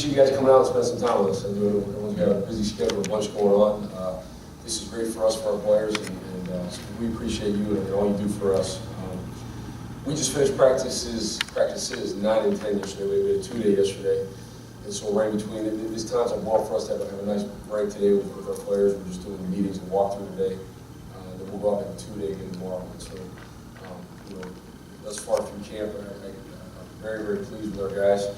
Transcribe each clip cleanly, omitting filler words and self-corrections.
appreciate you guys coming out and spending some time with us. I know everyone's got a busy schedule, a bunch going on. This is great for us, for our players, and so we appreciate you and all you do for us. We just finished practices 9 and 10 yesterday. We had a 2-day yesterday. And so right in between, this time's a while for us to have a nice break today with our players. We're just doing meetings and walkthrough today. And then we'll go out and have a 2-day again tomorrow. And so, thus far through camp, I'm very, very pleased with our guys.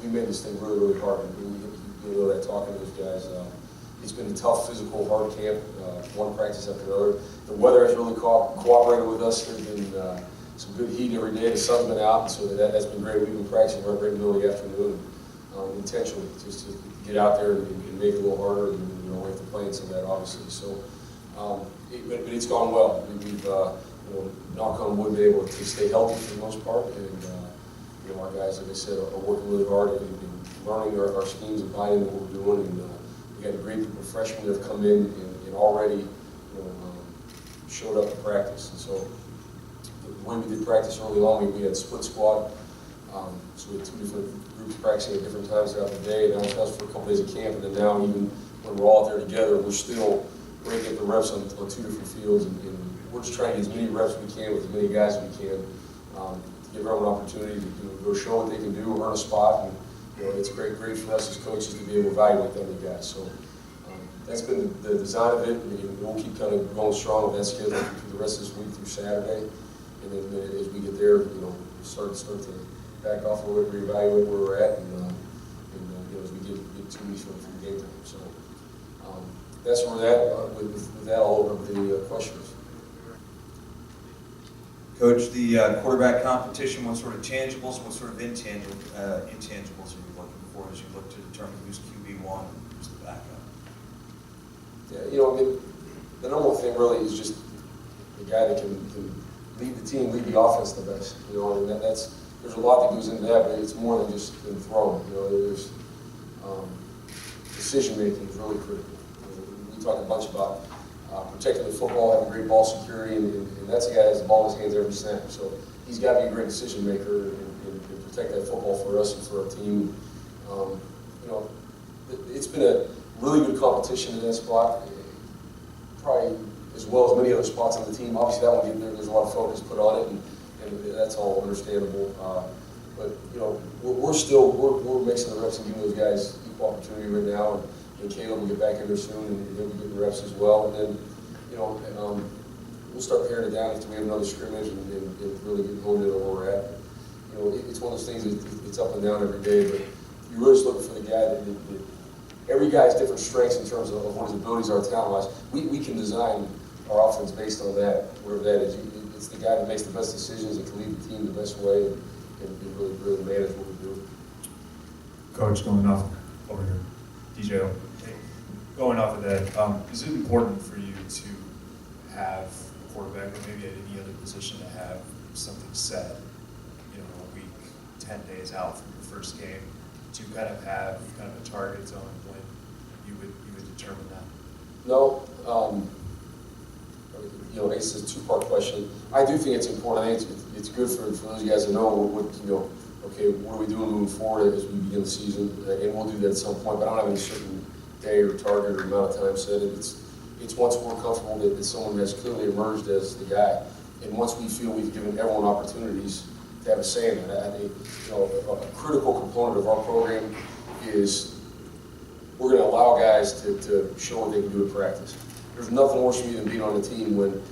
We made this thing really, really hard. We know that talking to those guys. It's been a tough, physical, hard camp, one practice after another. The weather has really cooperated with us. There's been some good heat every day. The sun's been out, so that's been great. We've been practicing right in the middle of the afternoon, intentionally, just to get out there and make it a little harder. And we have to play in some of that, obviously. So, but it's gone well. We've knock on wood, been able to stay healthy for the most part, and our guys, like I said, are working really hard and learning our schemes and buying into what we're doing. And we got a great group of freshmen that have come in and already showed up to practice. And so the way we did practice early on, we had split squad. So we had 2 different groups practicing at different times throughout the day. And that was for a couple days of camp. And then now, even when we're all out there together, we're still breaking the reps on 2 different fields. And we're just trying to get as many reps as we can with as many guys as we can to give everyone an opportunity to go show what they can do, earn a spot. And it's great for us as coaches to be able to evaluate them guys. So that's been the design of it. We'll keep kind of going strong with that schedule through the rest of this week through Saturday. And then as we get there, start to back off a little bit, reevaluate where we're at, and as we get 2 weeks from the game time. So that's where we're at. With that, I'll open up the questions. Coach, the quarterback competition, what sort of tangibles, what sort of intangibles are you looking for as you look to determine who's QB1 and who's the backup? Yeah, the number one thing really is just the guy that can lead the team, lead the offense the best. And there's a lot that goes into that, but it's more than just in throwing. There's decision making is really critical. We talk a bunch about protecting the football, having great ball security, and that's a guy that has the ball in his hands every snap. So he's got to be a great decision maker and protect that football for us and for our team. It's been a really good competition in that spot, probably as well as many other spots on the team. Obviously, that one there's a lot of focus put on it, and that's all understandable. But we're mixing the reps and giving those guys equal opportunity right now. And Caleb will get back in there soon, and he'll be getting reps as well. And then, we'll start paring it down after we have another scrimmage and really get honed in on where we're at. It's one of those things it's up and down every day, but you're really just looking for the guy that every guy has different strengths in terms of what his abilities are talent-wise. We can design our offense based on that, whatever that is. It's the guy that makes the best decisions and can lead the team the best way and really, really manage what we do. Coach, going off over here, DJ. Going off of that, is it important for you to have a quarterback, or maybe at any other position, to have something set, a week, 10 days out from your first game, to kind of have kind of a target zone when you would determine that? No. It's a 2-part question. I do think it's important. I think it's good for those guys to know what are we doing moving forward as we begin the season, and we'll do that at some point. But I don't have any certain day or target or amount of time set. It's once we're comfortable that someone has clearly emerged as the guy, and once we feel we've given everyone opportunities to have a say in that. I think a critical component of our program is we're going to allow guys to show what they can do in practice. There's nothing worse for me than being on a team when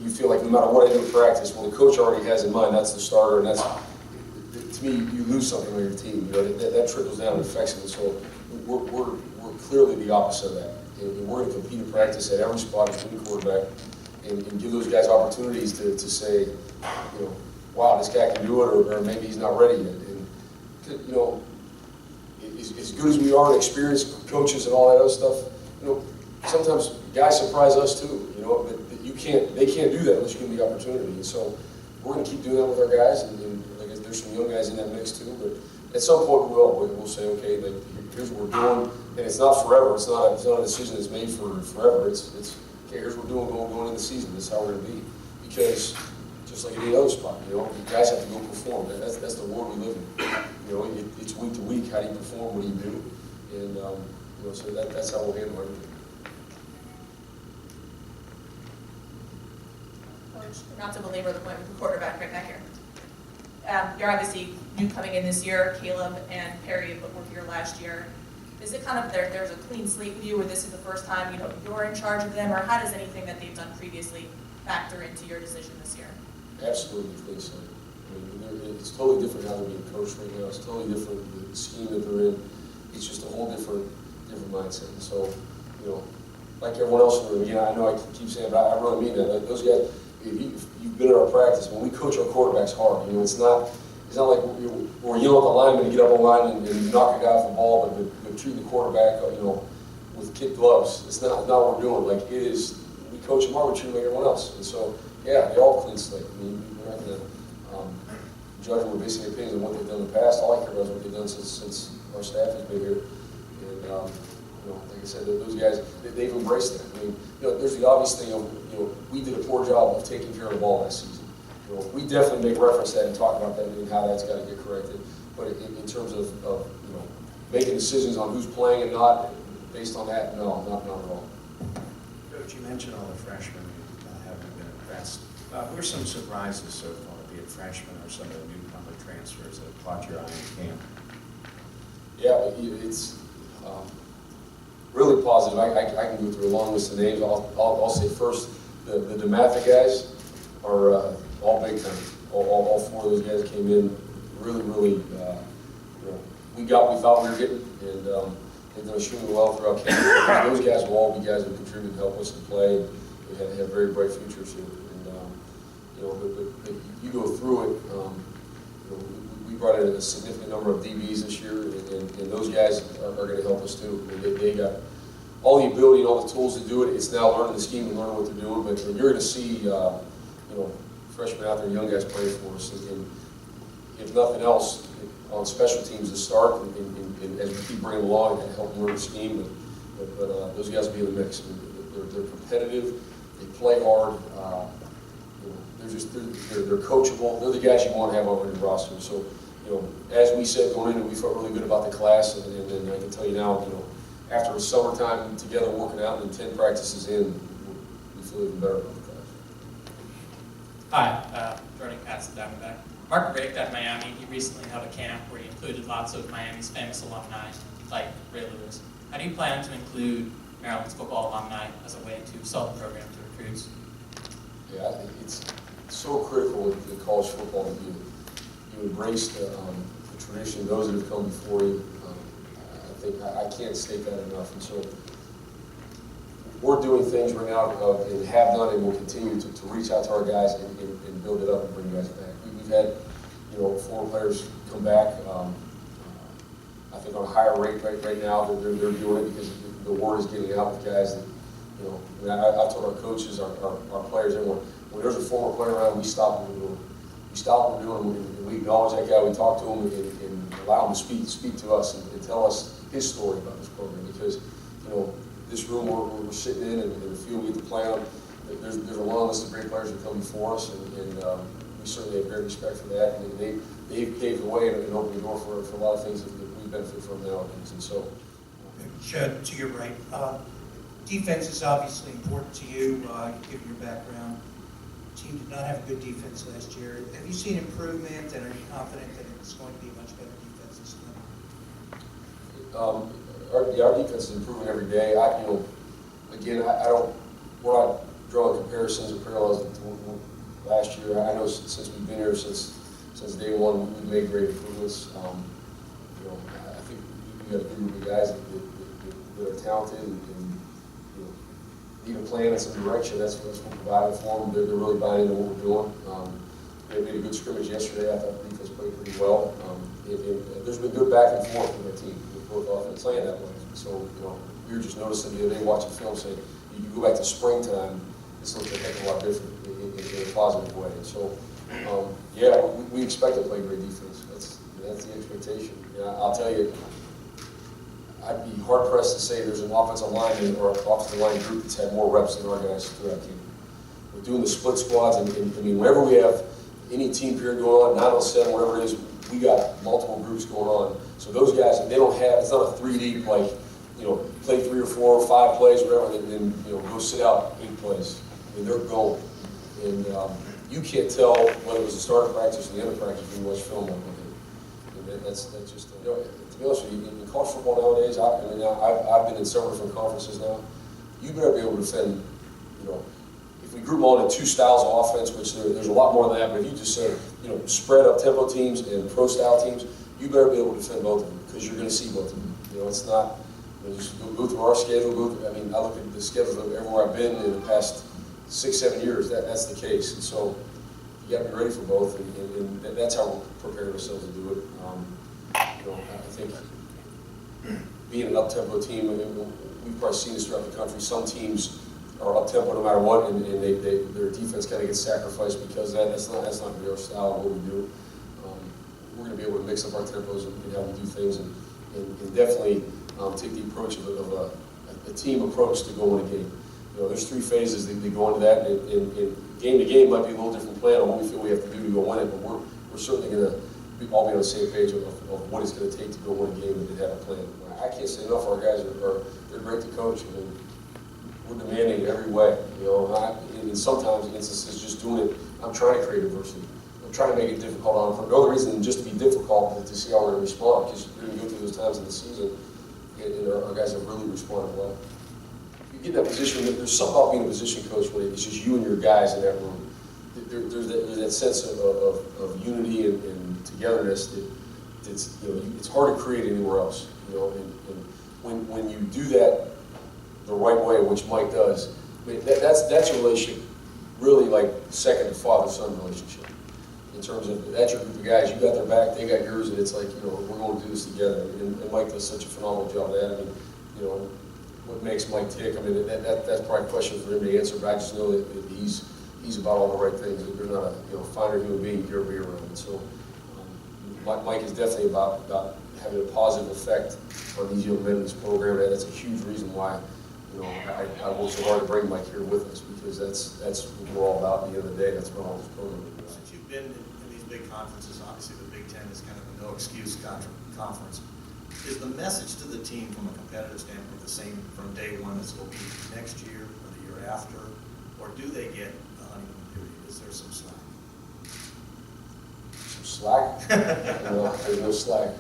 you feel like no matter what I do in practice, well, the coach already has in mind that's the starter, and that's, to me, you lose something on your team. That trickles down and affects it. So we're clearly the opposite of that. And we're going to compete in practice at every spot as any quarterback and give those guys opportunities to say, wow, this guy can do it, or maybe he's not ready yet. And as good as we are and experienced coaches and all that other stuff, sometimes guys surprise us too. But they can't do that unless you give them the opportunity. And so we're going to keep doing that with our guys, and I guess there's some young guys in that mix too. But at some point we'll say, okay, here's what we're doing, and it's not forever. It's not a decision that's made for forever. It's okay. Here's what we're doing going into the season. This is how we're going to be, because just like any other spot, guys have to go perform. That's the world we live in. it's week to week. How do you perform? What do you do? And so that's how we'll handle everything. Coach, not to belabor the point with the quarterback right back here. You're obviously new coming in this year. Caleb and Perry were here last year. Is it kind of there's a clean slate with you, where this is the first time you're in charge of them, or how does anything that they've done previously factor into your decision this year? Absolutely clean slate. I mean, it's totally different how they're being coached right now. It's totally different the scheme that they're in. It's just a whole different mindset. And so, like everyone else in the room, again, I know I keep saying, but I really mean that. Like those guys, if you've been in our practice, when we coach our quarterbacks hard, it's not like we're yelling at the lineman to get up on line and knock a guy off the ball, but treat the quarterback, with kid gloves. It's not what we're doing. Like it is, we coach them hard, we treat them like everyone else. And so, yeah, they all clean slate. I mean, we're not going to judge them or basing opinions on what they've done in the past. All I care about is what they've done since our staff has been here. And like I said, those guys, they've embraced that. I mean, there's the obvious thing of, we did a poor job of taking care of the ball last season. We definitely make reference to that and talk about that and how that's got to get corrected. But in terms of making decisions on who's playing and not, based on that, no, not at all. Coach, you mentioned all the freshmen having been impressed. Who are some surprises so far, be it freshmen or some of the newcomer transfers that have caught your eye in camp? Yeah, it's really positive. I can go through a long list of names. I'll say first, the DeMatha guys are all big time. All four of those guys came in really, we thought we were getting, and they've done extremely well throughout camp. Those guys will all be guys who contribute and help us to play. And they have very bright futures here. And but you go through it. We brought in a significant number of DBs this year, and those guys are going to help us too. They got all the ability and all the tools to do it. It's now learning the scheme and learning what they're doing. But you're going to see, freshmen out there, young guys playing for us. And if nothing else, on special teams to start, and as we keep bringing them along and help them learn the scheme. But those guys will be in the mix. They're competitive. They play hard. They're coachable. They're the guys you want to have on your roster. So, as we said going into it, we felt really good about the class, and I can tell you now, after a summertime together working out and 10 practices in, we feel even better about the class. Hi, Jordan Katz, Diamondback. Mark Richt at Miami, he recently held a camp where he included lots of Miami's famous alumni, like Ray Lewis. How do you plan to include Maryland's football alumni as a way to sell the program to recruits? Yeah, I think it's so critical in college football that you embrace the tradition, those that have come before you. I can't state that enough. And so we're doing things right now and have done and will continue to reach out to our guys and build it up and bring guys back. We've had former players come back. I think on a higher rate right now they're doing it because the word is getting out with guys that I've told our coaches, our players, everyone, when there's a former player around, we stop what we're doing. We stop what we're doing, and we acknowledge that guy, we talk to him, and allow him to speak to us and tell us his story about this program. Because, this room we're sitting in and the field we get to play on, there's a long list of great players that come before us, and we certainly have great respect for that. And they've paved the way and opened the door for a lot of things that we benefit from nowadays. And so, to your right, defense is obviously important to you, given your background. The team did not have a good defense last year. Have you seen improvement, and are you confident that it's going to be a much better defense this time? Our defense is improving every day. We're not drawing comparisons or parallels to last year. I know since we've been here, since day one, we've made great improvements. I think we've got a good group of guys that are talented and need a plan in some direction. That's what we're providing for them. They're really buying into what we're doing. They made a good scrimmage yesterday. I thought the defense played pretty well. There's been good back and forth with our team, with both offense and that way. So, we were just noticing the other day watching film saying, you go back to springtime, this looks like a lot different in a positive way. And so, we expect to play great defense. That's the expectation. I'll tell you, I'd be hard pressed to say there's an offensive lineman or offensive line group that's had more reps than our guys throughout the team. We're doing the split squads, and whenever we have any team period going on, 9 on 7, whatever it is, we got multiple groups going on. So those guys, they don't have, it's not a 3D like, play 3 or 4 or 5 plays, whatever, and then go sit out 8 plays. I mean, they're going. And you can't tell whether it was a start of practice or the end of practice when you watch film on it. And that's just, to be honest with you, in college football nowadays, I've been in several different conferences now. You better be able to defend, if we group them all into 2 styles of offense, which there's a lot more than that, but if you just say, spread up tempo teams and pro style teams, you better be able to defend both of them because you're going to see both of them. It's not, just go through our schedule, I look at the schedules of everywhere I've been in the past 6-7 years, that's the case. And so you got to be ready for both, and that's how we're preparing ourselves to do it. I think being an up-tempo team, we've probably seen this throughout the country. Some teams are up-tempo no matter what, and their defense kind of gets sacrificed because that's not our style of what we do. We're going to be able to mix up our tempos and how we do things, and definitely take the approach of a team approach to go in a game. There's 3 phases that go into that, and game to game might be a little different plan on what we feel we have to do to go win it, but we're certainly going to all be on the same page of what it's going to take to go win a game and to have a plan. I can't say enough. Our guys they're great to coach, and we're demanding every way. And sometimes instances just doing it. I'm trying to create adversity. I'm trying to make it difficult on them for no other reason than just to be difficult and to see how we're going to respond. Because you're going to go through those times in the season, and our guys have really responded well. You get in that position. There's something about being a position coach when it's just you and your guys in that room. There's that sense of unity and togetherness that it's hard to create anywhere else. And when you do that the right way, which Mike does, that's a relationship really like second to father-son relationship. In terms of that's your group of guys, you got their back, they got yours, and it's like we're going to do this together. And Mike does such a phenomenal job of that. What makes Mike tick? That's probably a question for him to answer, but I just know that he's about all the right things. They're not a finer human being here to be around. And so Mike is definitely about having a positive effect on these young men in this program. And that's a huge reason why I work so hard to bring Mike here with us, because that's what we're all about at the end of the day. That's what all this program is about. Since you've been in these big conferences, obviously the Big Ten is kind of a no-excuse conference. Is the message to the team from a competitive standpoint the same from day one as it will be next year or the year after? Or do they get a honeymoon period? Is there some slack? Some slack? There's no slack.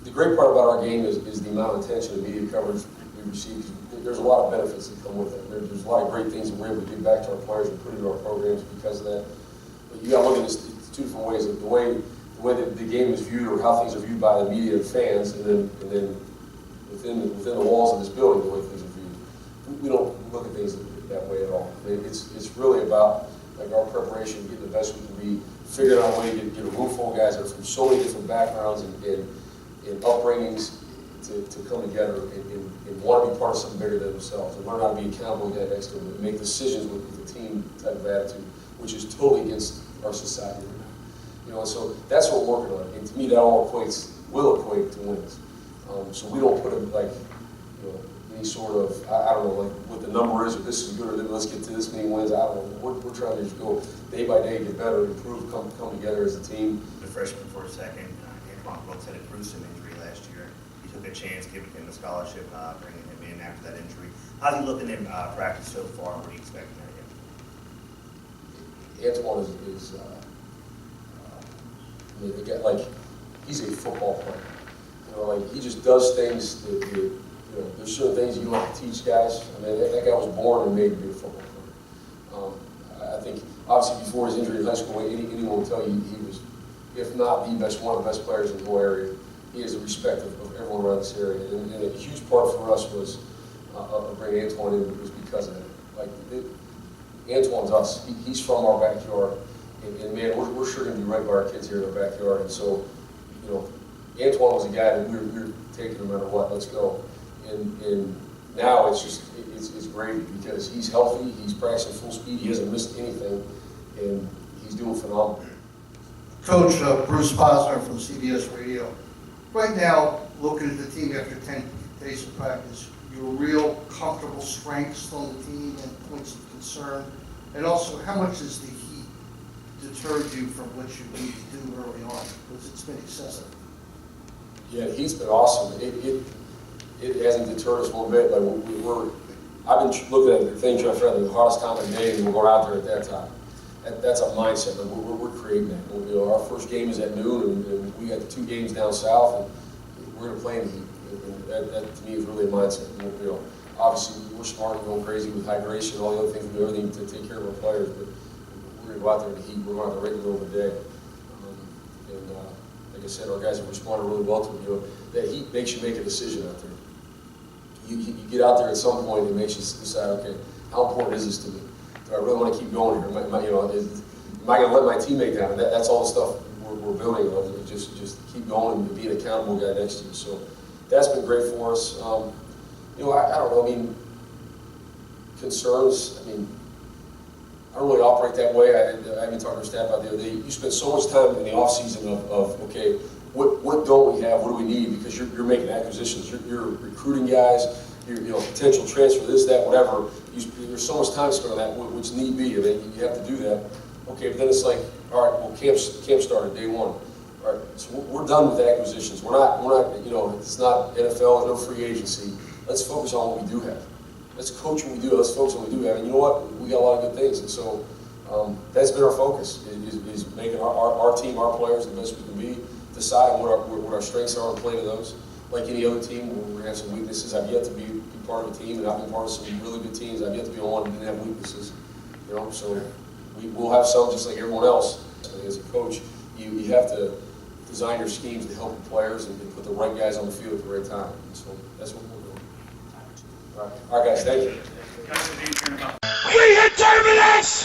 The great part about our game is the amount of attention and media coverage we receive. There's a lot of benefits that come with it. There's a lot of great things that we're able to give back to our players and put into our programs because of that. But you got to look at this 2 different ways. The way that the game is viewed, or how things are viewed by the media and fans, and then within the walls of this building, the way things are viewed. We don't look at things that way at all. It's really about our preparation, getting the best we can be, figuring out a way to get a room full of guys that are from so many different backgrounds and upbringings to come together and want to be part of something bigger than themselves, and learn how to be accountable to the guy next to them, and make decisions with the team type of attitude, which is totally against our society right now. So that's what we're working on, and to me that all will equate to wins. So we don't put any sort of, I don't know, what the number is, or this is good, or let's get to this many wins. I don't know. We're trying to just go day by day, get better, improve, come together as a team. The freshman for a second, Antoine Brooks had a gruesome injury last year. He took a chance, giving him a scholarship, bringing him in after that injury. How's he looking in practice so far, and what are you expecting out of him? Antoine is he's a football player. He just does things that there's certain things you don't have to teach guys. That guy was born and made to be a football player. I think, obviously, before his injury in high school, anyone will tell you he was, if not the best, one of the best players in the whole area. He has the respect of everyone around this area. And a huge part for us was bringing Antoine in was because of that. Antoine's us. He's from our backyard. And man, we're sure going to be right by our kids here in our backyard. And so, Antoine was a guy that we were taking no matter what. Let's go. And now it's great because he's healthy, he's practicing full speed, he hasn't missed anything, and he's doing phenomenal. Coach Bruce Posner from CBS Radio. Right now, looking at the team after 10 days of practice, your real comfortable strengths on the team and points of concern, and also how much is the heat deterred you from what you need to do early on? Because it's been excessive. Yeah, he's been awesome. It hasn't deterred us one bit. Like I've been looking at the thing trying to figure out the hardest time of the day, and we're going out there at that time. That's a mindset. Like we're creating that. You know, our first game is at noon, and we got the 2 games down south, and we're going to play in the heat. And that to me is really a mindset. And, you know, obviously we're smart and going crazy with hydration and all the other things. We do everything to take care of our players, but we're going to go out there in the heat. We're going out there right in the middle of the day. Like I said, our guys have responded really well to it. You know, that heat makes you make a decision out there. You get out there at some point, and it makes you decide, okay, how important is this to me? Do I really want to keep going here? Am I going to let my teammate down? And that's all the stuff we're building on. Just keep going and be an accountable guy next to you. So that's been great for us. You know, I don't know. I mean, concerns. I mean, I don't really operate that way. I've been talking to our staff about the other day. You spend so much time in the off season of okay, what don't we have? What do we need? Because you're making acquisitions. You're recruiting guys. You're, you know, potential transfer, this, that, whatever. There's so much time spent on that, which need be. I mean, you have to do that. Okay, but then it's like, all right, well, camp started day 1. All right, so we're done with acquisitions. We're not. You know, it's not NFL. There's no free agency. Let's focus on what we do have. Let's coach what we do. Let's focus on what we do have. And you know what? We got a lot of good things. And so that's been our focus: is making our team, our players, the best we can be. Decide what our strengths are and play to those. Like any other team, we're going to have some weaknesses. I've yet to be part of a team, and I've been part of some really good teams. I've yet to be on one that didn't have weaknesses. You know, so we'll have some just like everyone else. As a coach, you have to design your schemes to help the players and put the right guys on the field at the right time. And so that's what we're doing. All right, guys, thank you. We hit terminus!